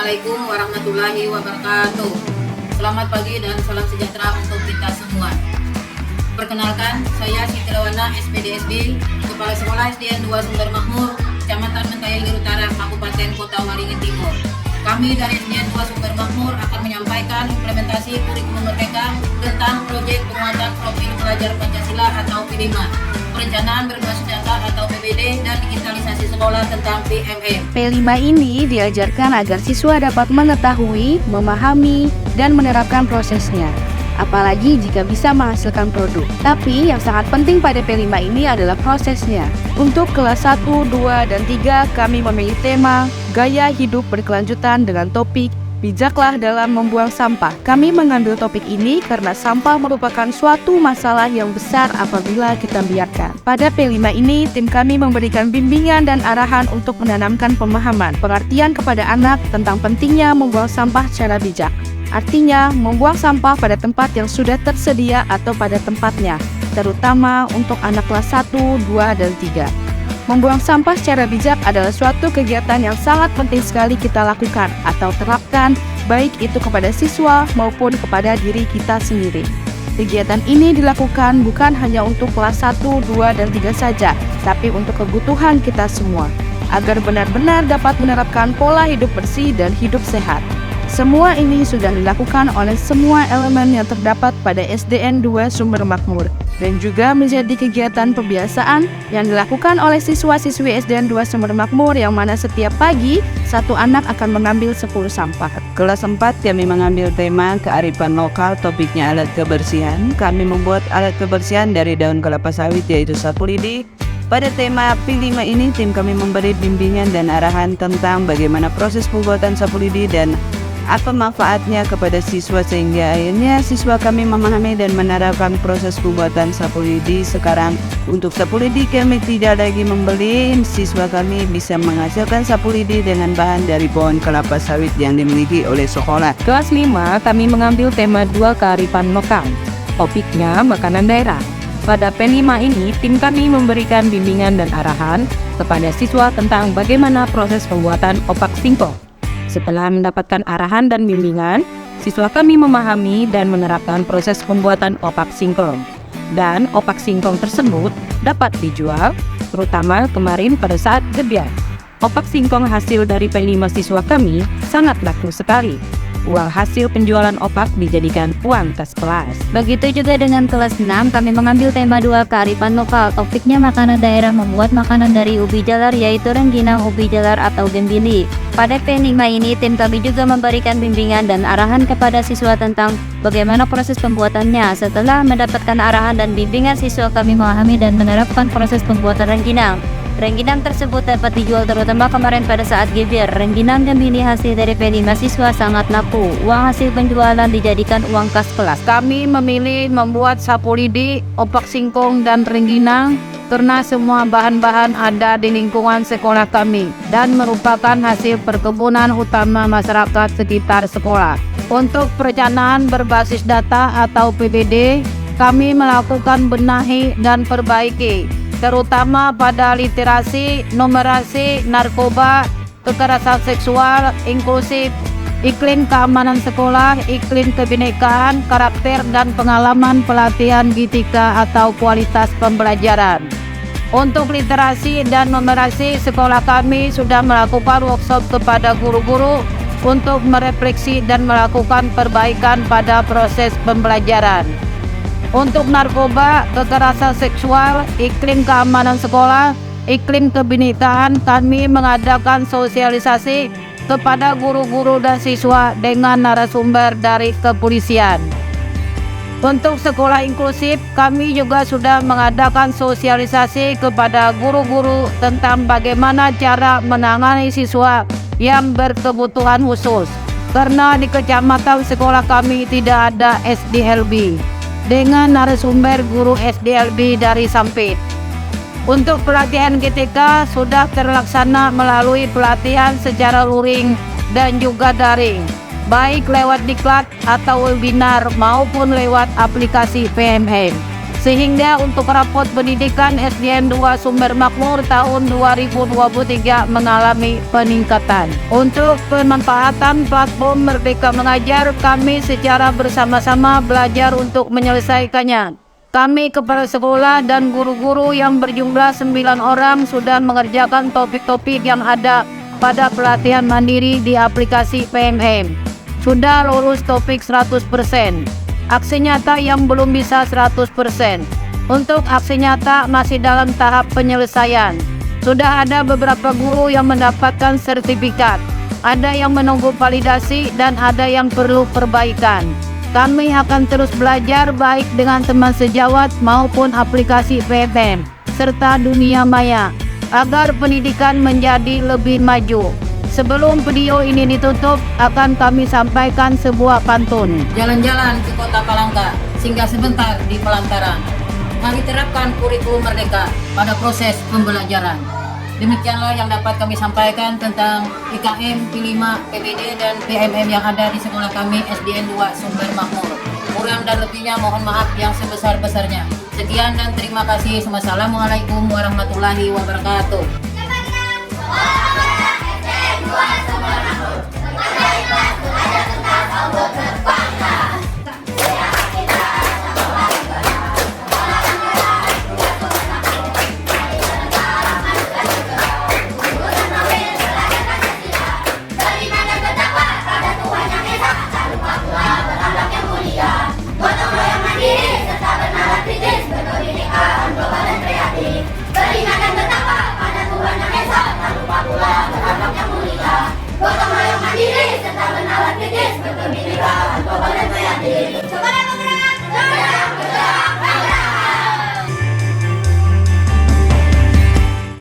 Assalamualaikum warahmatullahi wabarakatuh. Selamat pagi dan salam sejahtera untuk kita semua. Perkenalkan, saya Siti Lawana, SPDSD, Kepala Sekolah SDN 2 Sumber Makmur, Kecamatan Mentayai Utara, Kabupaten Kota Waringin Timur. Kami dari SDN 2 Sumber Makmur akan menyampaikan implementasi kurikulum merdeka tentang proyek penguatan profil pelajar Pancasila atau P5, perencanaan berbasis data atau PBD, dan digitalisasi sekolah tentang PMM. P5 ini diajarkan agar siswa dapat mengetahui, memahami, dan menerapkan prosesnya. Apalagi jika bisa menghasilkan produk. Tapi yang sangat penting pada P5 ini adalah prosesnya. Untuk kelas 1, 2, dan 3 kami memilih tema Gaya Hidup Berkelanjutan dengan topik Bijaklah dalam membuang sampah. Kami mengambil topik ini karena sampah merupakan suatu masalah yang besar apabila kita biarkan. Pada P5 ini, tim kami memberikan bimbingan dan arahan untuk menanamkan pemahaman, pengertian kepada anak tentang pentingnya membuang sampah secara bijak. Artinya, membuang sampah pada tempat yang sudah tersedia atau pada tempatnya, terutama untuk anak kelas 1, 2, dan 3. Membuang sampah secara bijak adalah suatu kegiatan yang sangat penting sekali kita lakukan atau terapkan, baik itu kepada siswa maupun kepada diri kita sendiri. Kegiatan ini dilakukan bukan hanya untuk kelas 1, 2, dan 3 saja, tapi untuk kebutuhan kita semua, agar benar-benar dapat menerapkan pola hidup bersih dan hidup sehat. Semua ini sudah dilakukan oleh semua elemen yang terdapat pada SDN 2 Sumber Makmur dan juga menjadi kegiatan pembiasaan yang dilakukan oleh siswa-siswi SDN 2 Sumber Makmur yang mana setiap pagi satu anak akan mengambil 10 sampah. Kelas 4 kami mengambil tema kearifan lokal, topiknya alat kebersihan. Kami membuat alat kebersihan dari daun kelapa sawit yaitu sapu lidi. Pada tema P5 ini tim kami memberi bimbingan dan arahan tentang bagaimana proses pembuatan sapu lidi dan apa manfaatnya kepada siswa sehingga akhirnya siswa kami memahami dan menerapkan proses pembuatan sapu lidi. Sekarang untuk sapu lidi kami tidak lagi membeli, siswa kami bisa menghasilkan sapu lidi dengan bahan dari pohon kelapa sawit yang dimiliki oleh sekolah. Kelas 5 kami mengambil tema 2 kearifan lokal, topiknya makanan daerah. Pada P5 ini tim kami memberikan bimbingan dan arahan kepada siswa tentang bagaimana proses pembuatan opak singkong. Setelah mendapatkan arahan dan bimbingan, siswa kami memahami dan menerapkan proses pembuatan opak singkong. Dan opak singkong tersebut dapat dijual, terutama kemarin pada saat gebiar. Opak singkong hasil dari P5 siswa kami sangat laku sekali. Uang hasil penjualan opak dijadikan uang kas kelas. Begitu juga dengan kelas 6, kami mengambil tema 2 kearifan lokal, topiknya makanan daerah, membuat makanan dari ubi jalar yaitu rengginang, ubi jalar atau gembili. Pada P5 ini tim kami juga memberikan bimbingan dan arahan kepada siswa tentang bagaimana proses pembuatannya. Setelah mendapatkan arahan dan bimbingan, siswa kami memahami dan menerapkan proses pembuatan rengginang. Rengginang tersebut dapat dijual terutama kemarin pada saat gebiar. Rengginang gembili hasil dari P5 siswa sangat laku. Uang hasil penjualan dijadikan uang kas kelas. Kami memilih membuat sapu lidi, opak singkong, dan rengginang karena semua bahan-bahan ada di lingkungan sekolah kami dan merupakan hasil perkebunan utama masyarakat sekitar sekolah. Untuk perencanaan berbasis data atau PBD, kami melakukan benahi dan perbaiki, terutama pada literasi, numerasi, narkoba, kekerasan seksual, inklusif, iklim keamanan sekolah, iklim kebinekaan, karakter dan pengalaman pelatihan gitika atau kualitas pembelajaran. Untuk literasi dan numerasi, sekolah kami sudah melakukan workshop kepada guru-guru untuk merefleksi dan melakukan perbaikan pada proses pembelajaran. Untuk narkoba, kekerasan seksual, iklim keamanan sekolah, iklim kebinekaan, kami mengadakan sosialisasi kepada guru-guru dan siswa dengan narasumber dari kepolisian. Untuk sekolah inklusif, kami juga sudah mengadakan sosialisasi kepada guru-guru tentang bagaimana cara menangani siswa yang berkebutuhan khusus. Karena di kecamatan sekolah kami tidak ada SDLB, dengan narasumber guru SDLB dari Sampit. Untuk pelatihan GTK sudah terlaksana melalui pelatihan secara luring dan juga daring, baik lewat diklat atau webinar maupun lewat aplikasi PMM. Sehingga untuk rapot pendidikan SDN 2 Sumber Makmur tahun 2023 mengalami peningkatan. Untuk pemanfaatan platform Merdeka Mengajar, kami secara bersama-sama belajar untuk menyelesaikannya. Kami kepala sekolah dan guru-guru yang berjumlah 9 orang sudah mengerjakan topik-topik yang ada pada pelatihan mandiri di aplikasi PMM. Sudah lulus topik 100%. Aksi nyata yang belum bisa 100%. Untuk aksi nyata masih dalam tahap penyelesaian. Sudah ada beberapa guru yang mendapatkan sertifikat. Ada yang menunggu validasi dan ada yang perlu perbaikan. Kami akan terus belajar baik dengan teman sejawat maupun aplikasi PMM serta dunia maya agar pendidikan menjadi lebih maju. Sebelum video ini ditutup, akan kami sampaikan sebuah pantun. Jalan-jalan ke kota Palangka, singgah sebentar di Pelantaran. Mari terapkan kurikulum Merdeka pada proses pembelajaran. Demikianlah yang dapat kami sampaikan tentang IKM, P5, PBD, dan PMM yang ada di sekolah kami SDN 2 Sumber Makmur. Kurang dan lebihnya mohon maaf yang sebesar-besarnya. Sekian dan terima kasih. Wassalamualaikum warahmatullahi wabarakatuh. Sumber Makmur,